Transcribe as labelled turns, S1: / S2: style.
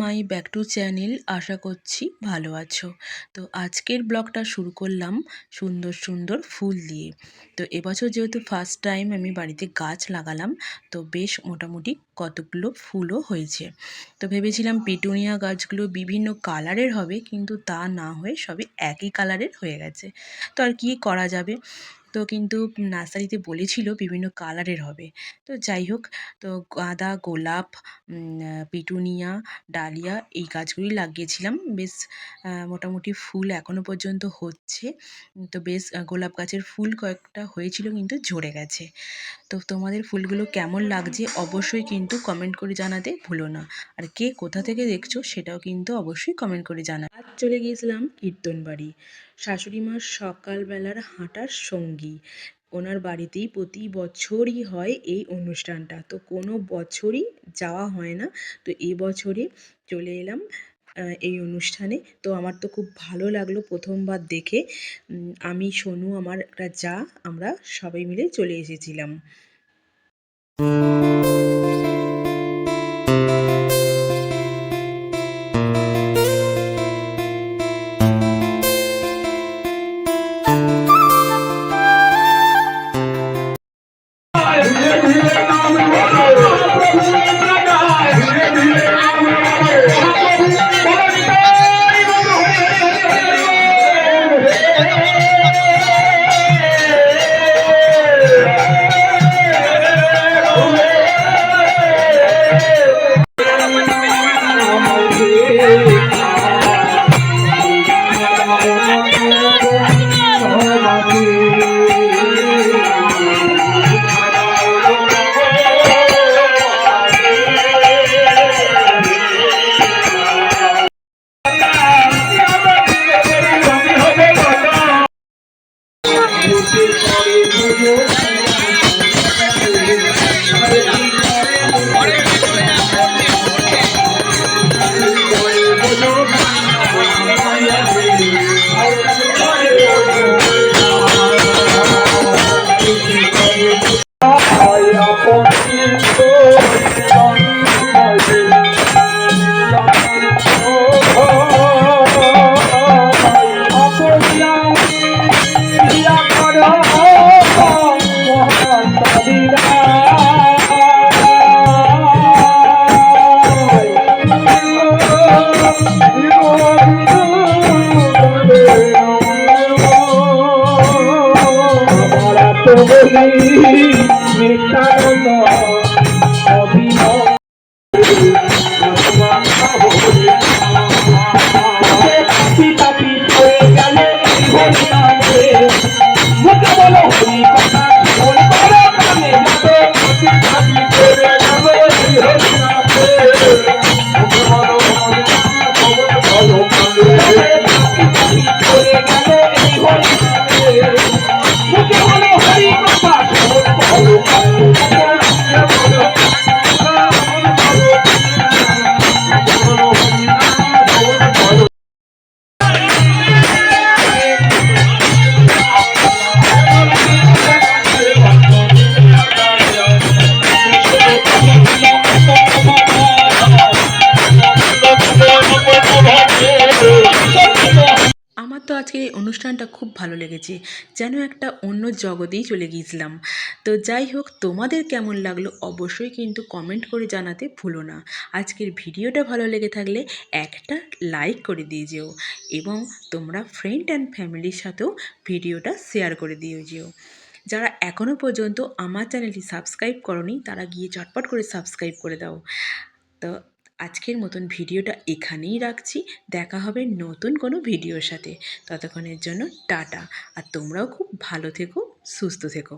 S1: My back to channel. আশা করছি ভালো আছো। তো আজকের ব্লগটা শুরু করলাম সুন্দর সুন্দর ফুল দিয়ে। তো এবছর যেহেতু ফার্স্ট টাইম আমি বাড়িতে গাছ লাগালাম, তো বেশ মোটামুটি কতগুলো ফুলও হয়েছে। তো ভেবেছিলাম পিটুনিয়া গাছগুলো বিভিন্ন কালারের হবে, কিন্তু তা না হয়ে সবই একই কালারের হয়ে গেছে। তো আর কি করা যাবে, তো কিন্তু নার্সারিতে বলেছিল বিভিন্ন কালারের হবে। তো যাই হোক, তো গাঁদা, গোলাপ, পিটুনিয়া, ডালিয়া এই গাছগুলি লাগিয়েছিলাম। বেশ মোটামুটি ফুল এখনও পর্যন্ত হচ্ছে। তো বেশ গোলাপ গাছের ফুল কয়েকটা হয়েছিল কিন্তু ঝরে গেছে। তো তোমাদের ফুলগুলো কেমন লাগছে অবশ্যই কিন্তু কমেন্ট করে জানাতে ভুলো না। আর কে কোথা থেকে দেখছো সেটাও কিন্তু অবশ্যই কমেন্ট করে জানা। আজ চলে গিয়েছিলাম কীর্তনবাড়ি, শাশুড়ি মার সকালবেলার হাঁটার সঙ্গী। ওনার বাড়িতেই প্রতি বছরই হয় এই অনুষ্ঠানটা, তো কোনো বছরই যাওয়া হয় না। তো এই বছরে চলে এলাম এই অনুষ্ঠানে। তো আমার তো খুব ভালো লাগলো প্রথমবার দেখে। আমি, সোনু, আমার একটা জা, আমরা সবাই মিলে চলে এসেছিলাম। আমার তো আজকে এই অনুষ্ঠানটা খুব ভালো লেগেছে, যেন একটা অন্য জগতেই চলে গিয়েছিলাম। তো যাই হোক, তোমাদের কেমন লাগলো অবশ্যই কিন্তু কমেন্ট করে জানাতে ভুলো না। আজকের ভিডিওটা ভালো লেগে থাকলে একটা লাইক করে দিয়ে যেও, এবং তোমরা ফ্রেন্ড অ্যান্ড ফ্যামিলির সাথেও ভিডিওটা শেয়ার করে দিয়ে যেও। যারা এখনও পর্যন্ত আমার চ্যানেলটি সাবস্ক্রাইব করনি তারা গিয়ে চটপট করে সাবস্ক্রাইব করে দাও। তো আজকের মতন ভিডিওটা এখানেই রাখছি। দেখা হবে নতুন কোনো ভিডিওর সাথে। ততক্ষণের জন্য টাটা। আর তোমরাও খুব ভালো থেকো, সুস্থ থেকো।